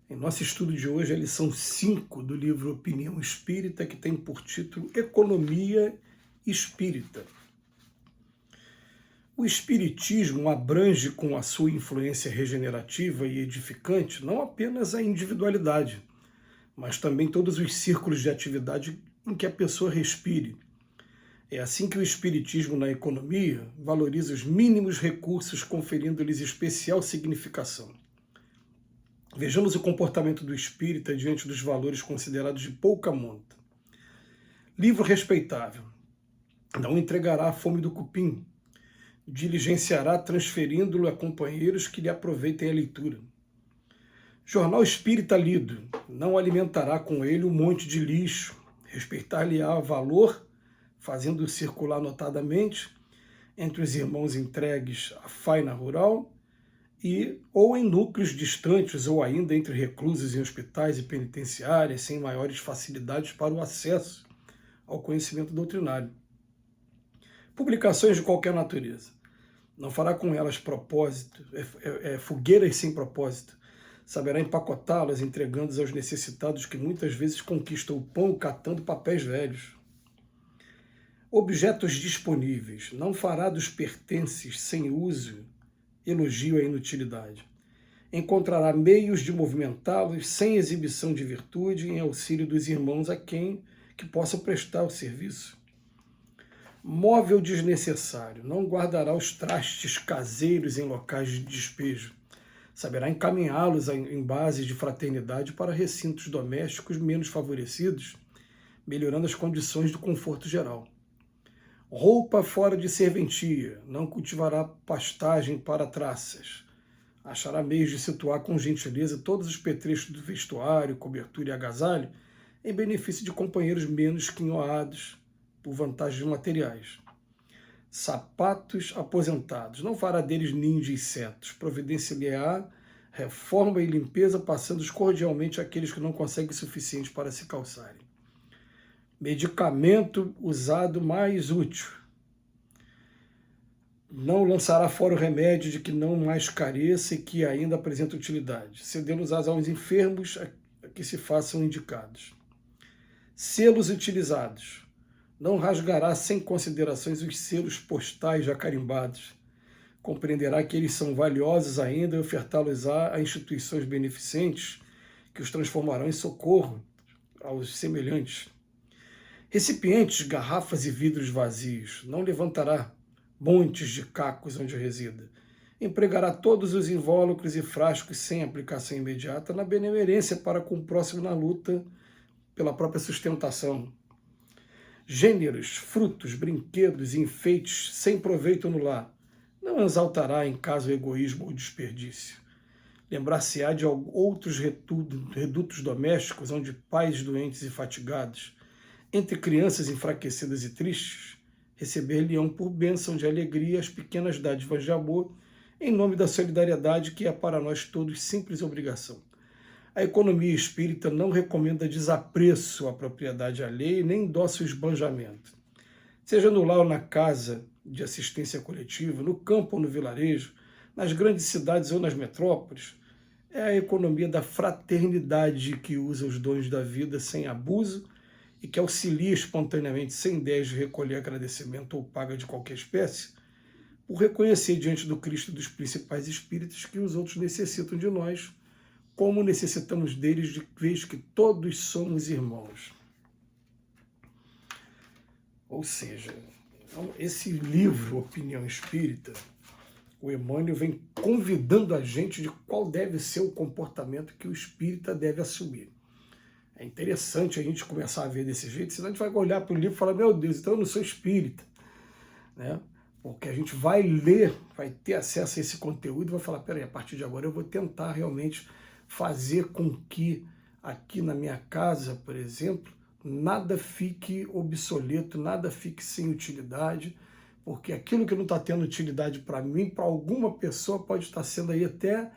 Em nosso estudo de hoje, a lição 5 do livro Opinião Espírita, que tem por título Economia Espírita. O Espiritismo abrange com a sua influência regenerativa e edificante não apenas a individualidade, mas também todos os círculos de atividade em que a pessoa respire. É assim que o Espiritismo na economia valoriza os mínimos recursos, conferindo-lhes especial significação. Vejamos o comportamento do espírita diante dos valores considerados de pouca monta. Livro respeitável. Não entregará a fome do cupim. Diligenciará transferindo-lo a companheiros que lhe aproveitem a leitura. Jornal espírita lido. Não alimentará com ele um monte de lixo. Respeitar-lhe-á valor, fazendo circular notadamente entre os irmãos entregues à faina rural ou em núcleos distantes, ou ainda entre reclusos em hospitais e penitenciárias, sem maiores facilidades para o acesso ao conhecimento doutrinário. Publicações de qualquer natureza. Não fará com elas propósito, fogueiras sem propósito. Saberá empacotá-las, entregando-as aos necessitados que muitas vezes conquistam o pão catando papéis velhos. Objetos disponíveis. Não fará dos pertences sem uso elogio à inutilidade. Encontrará meios de movimentá-los sem exibição de virtude em auxílio dos irmãos a quem que possa prestar o serviço. Móvel desnecessário. Não guardará os trastes caseiros em locais de despejo. Saberá encaminhá-los em bases de fraternidade para recintos domésticos menos favorecidos, melhorando as condições do conforto geral. Roupa fora de serventia, não cultivará pastagem para traças. Achará meios de situar com gentileza todos os petrechos do vestuário, cobertura e agasalho, em benefício de companheiros menos quinhoados por vantagens materiais. Sapatos aposentados, não fará deles ninho de insetos, providenciar-lhe-á reforma e limpeza, passando-os cordialmente àqueles que não conseguem o suficiente para se calçarem. Medicamento usado mais útil. Não lançará fora o remédio de que não mais careça e que ainda apresenta utilidade, cedendo-os aos enfermos a que se façam indicados. Selos utilizados. Não rasgará sem considerações os selos postais já carimbados. Compreenderá que eles são valiosos ainda e ofertá-los a instituições beneficentes que os transformarão em socorro aos semelhantes. Recipientes, garrafas e vidros vazios. Não levantará montes de cacos onde resida. Empregará todos os invólucros e frascos sem aplicação imediata na benemerência para com o próximo na luta pela própria sustentação. Gêneros, frutos, brinquedos e enfeites sem proveito no lar. Não exaltará em caso egoísmo ou desperdício. Lembrar-se-á de outros redutos domésticos onde pais doentes e fatigados, entre crianças enfraquecidas e tristes, receber-lhe-ão por bênção de alegria as pequenas dádivas de amor, em nome da solidariedade que é para nós todos simples obrigação. A economia espírita não recomenda desapreço à propriedade alheia nem endossa o esbanjamento. Seja no lar ou na casa de assistência coletiva, no campo ou no vilarejo, nas grandes cidades ou nas metrópoles, é a economia da fraternidade que usa os dons da vida sem abuso e que auxilia espontaneamente, sem ideias de recolher agradecimento ou paga de qualquer espécie, por reconhecer diante do Cristo dos principais espíritos que os outros necessitam de nós, como necessitamos deles, de vez que todos somos irmãos. Ou seja, esse livro, Opinião Espírita, o Emmanuel vem convidando a gente de qual deve ser o comportamento que o espírita deve assumir. É interessante a gente começar a ver desse jeito, senão a gente vai olhar para o livro e falar, meu Deus, então eu não sou espírita, né? Porque a gente vai ler, vai ter acesso a esse conteúdo e vai falar, peraí, a partir de agora eu vou tentar realmente fazer com que aqui na minha casa, por exemplo, nada fique obsoleto, nada fique sem utilidade, porque aquilo que não está tendo utilidade para mim, para alguma pessoa pode estar sendo aí até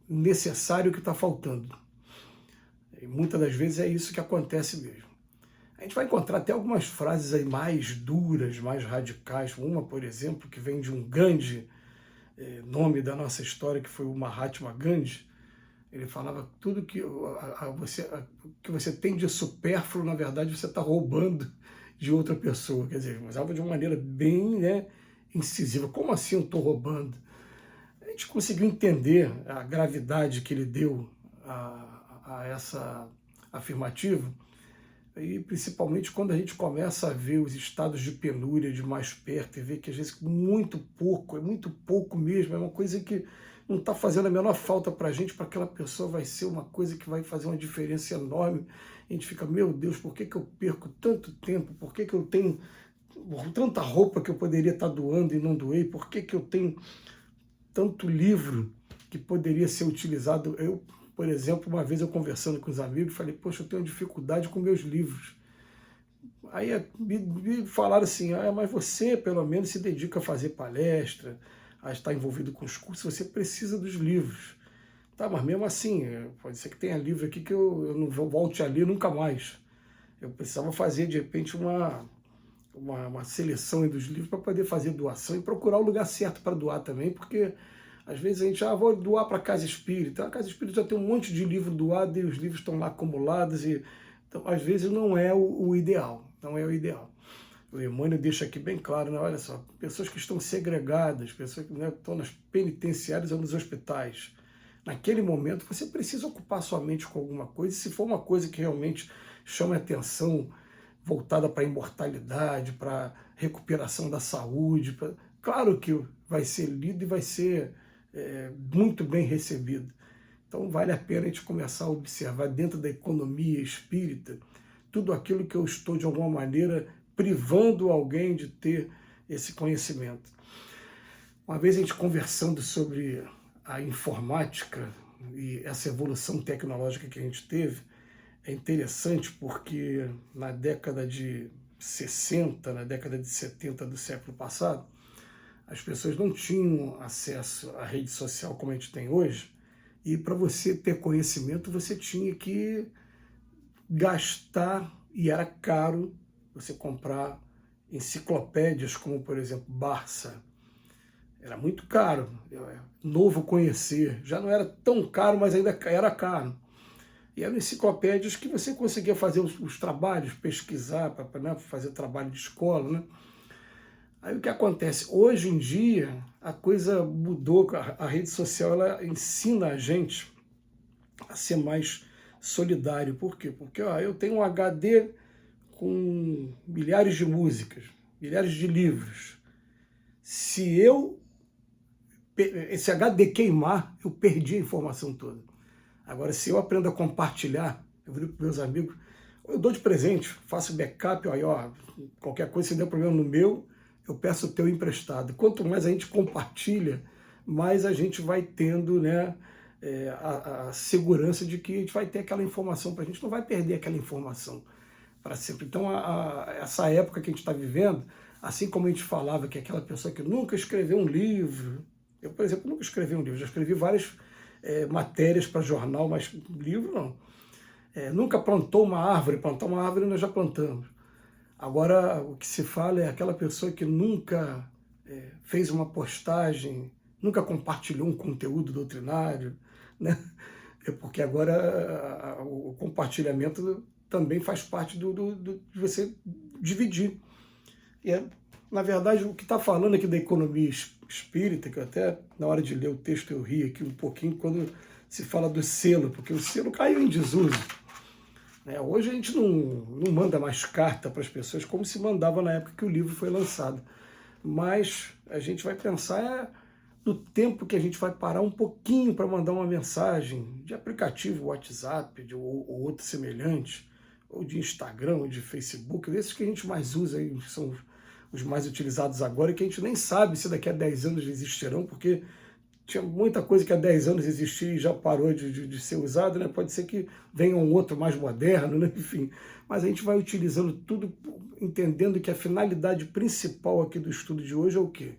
necessário o que está faltando. E muitas das vezes é isso que acontece mesmo. A gente vai encontrar até algumas frases aí mais duras, mais radicais. Uma, por exemplo, que vem de um grande nome da nossa história, que foi o Mahatma Gandhi, Ele falava tudo que que você tem de supérfluo, na verdade, você está roubando de outra pessoa. Quer dizer, usava de uma maneira bem, né, incisiva. Como assim eu estou roubando? A gente conseguiu entender a gravidade que ele deu a essa afirmativa, e principalmente quando a gente começa a ver os estados de penúria de mais perto e ver que às vezes é muito pouco mesmo, é uma coisa que não está fazendo a menor falta para a gente, para aquela pessoa vai ser uma coisa que vai fazer uma diferença enorme. A gente fica, meu Deus, por que eu perco tanto tempo? Por que eu tenho tanta roupa que eu poderia estar doando e não doei? Por que eu tenho tanto livro que poderia ser utilizado? Eu, por exemplo, uma vez eu conversando com os amigos, falei, poxa, eu tenho dificuldade com meus livros. Aí me falaram assim, mas você pelo menos se dedica a fazer palestra, a estar envolvido com os cursos, você precisa dos livros. Tá, mas mesmo assim, pode ser que tenha livro aqui que eu não volte a ler nunca mais. Eu precisava fazer, de repente, uma seleção dos livros para poder fazer doação e procurar o lugar certo para doar também, porque às vezes a gente, vou doar para a Casa Espírita. A Casa Espírita já tem um monte de livro doado e os livros estão lá acumulados, então às vezes não é o ideal, não é o ideal. O Emmanuel deixa aqui bem claro, né? Olha só, pessoas que estão segregadas, pessoas que, né, estão nas penitenciárias ou nos hospitais. Naquele momento você precisa ocupar sua mente com alguma coisa, e se for uma coisa que realmente chame a atenção, voltada para a imortalidade, para a recuperação da saúde, claro que vai ser lido e vai ser muito bem recebido. Então vale a pena a gente começar a observar dentro da economia espírita tudo aquilo que eu estou, de alguma maneira, privando alguém de ter esse conhecimento. Uma vez a gente conversando sobre a informática e essa evolução tecnológica que a gente teve, é interessante porque na década de 60, na década de 70 do século passado, as pessoas não tinham acesso à rede social como a gente tem hoje, e para você ter conhecimento você tinha que gastar, e era caro você comprar enciclopédias como, por exemplo, Barça. Era muito caro. Novo Conhecer já não era tão caro, mas ainda era caro. E eram enciclopédias que você conseguia fazer os trabalhos, pesquisar, para, né, fazer trabalho de escola, né? Aí o que acontece? Hoje em dia a coisa mudou, a rede social ela ensina a gente a ser mais solidário. Por quê? Porque eu tenho um HD com milhares de músicas, milhares de livros. Se esse HD queimar, eu perdi a informação toda. Agora, se eu aprendo a compartilhar, eu viro para meus amigos, eu dou de presente, faço backup, qualquer coisa, se der problema no meu, eu peço o teu emprestado. Quanto mais a gente compartilha, mais a gente vai tendo, né, a segurança de que a gente vai ter aquela informação, para a gente não vai perder aquela informação para sempre. Então, essa época que a gente está vivendo, assim como a gente falava que aquela pessoa que nunca escreveu um livro, eu, por exemplo, nunca escrevi um livro, já escrevi várias matérias para jornal, mas livro não. Nunca plantou uma árvore, plantar uma árvore nós já plantamos. Agora, o que se fala é aquela pessoa que nunca fez uma postagem, nunca compartilhou um conteúdo doutrinário, né? Porque agora o compartilhamento também faz parte de você dividir. E na verdade, o que está falando aqui da economia espírita, que eu até, na hora de ler o texto, eu ri aqui um pouquinho, quando se fala do selo, porque o selo caiu em desuso. Hoje a gente não manda mais carta para as pessoas como se mandava na época que o livro foi lançado. Mas a gente vai pensar no tempo que a gente vai parar um pouquinho para mandar uma mensagem de aplicativo WhatsApp ou outro semelhante, ou de Instagram, ou de Facebook, esses que a gente mais usa, aí, são os mais utilizados agora, e que a gente nem sabe se daqui a 10 anos existirão, porque tinha muita coisa que há 10 anos existia e já parou de ser usado, né? Pode ser que venha um outro mais moderno, né? Enfim. Mas a gente vai utilizando tudo, entendendo que a finalidade principal aqui do estudo de hoje é o quê?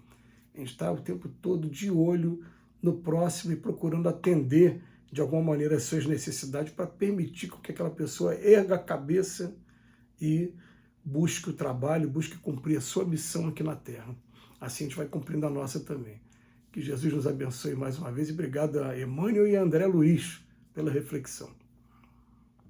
A gente está o tempo todo de olho no próximo e procurando atender de alguma maneira as suas necessidades para permitir que aquela pessoa erga a cabeça e busque o trabalho, busque cumprir a sua missão aqui na Terra. Assim a gente vai cumprindo a nossa também. Que Jesus nos abençoe mais uma vez e obrigado a Emmanuel e a André Luiz pela reflexão.